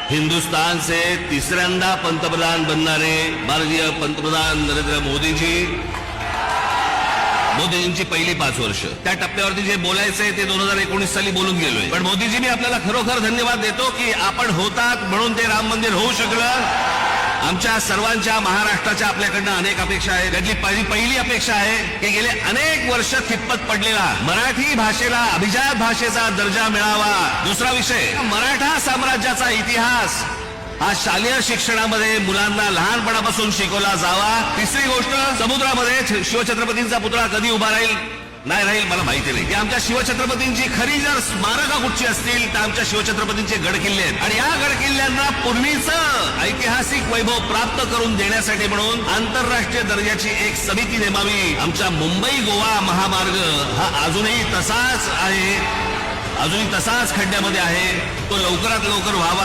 हिंदुस्तान से तिसऱ्यांदा पंतप्रधान बनणारे भारतीय पंतप्रधान नरेंद्र मोदीजींची पहिली 5 वर्ष त्या टप्प्यावरती जे बोलायचंय ते 2019 साली बोलून गेलोय. पण मोदीजी मी आपल्याला खरोखर धन्यवाद देतो की आपण होतात म्हणून ते राम मंदिर होऊ शकलं. आमच्या सर्वांच्या महाराष्ट्राच्या आपल्याकडनं अनेक अपेक्षा आहेत. त्यातली पहिली अपेक्षा आहे की गेले अनेक वर्ष खितपत पडलेला मराठी भाषेला अभिजात भाषेचा दर्जा मिळावा. दुसरा विषय मराठा साम्राज्याचा इतिहास हा शालेय शिक्षणामध्ये मुलांना लहानपणापासून शिकवला जावा. तिसरी गोष्ट समुद्रामध्ये शिवछत्रपतींचा पुतळा कधी उभा राहील नाही राहील मला माहिती नाही. आमच्या शिवछत्रपतींची खरी जर स्मारका कुठची असतील तर आमच्या शिवछत्रपतींचे गड किल्ले आहेत आणि या गड किल्ल्यांना पूर्वीचं ऐतिहासिक वैभव प्राप्त करून देण्यासाठी म्हणून आंतरराष्ट्रीय दर्जाची एक समिती नेमावी. आमचा मुंबई गोवा महामार्ग हा अजूनही तसाच आहे, अजूनही तसाच खड्ड्यामध्ये आहे. तो लवकरात लवकर व्हावा.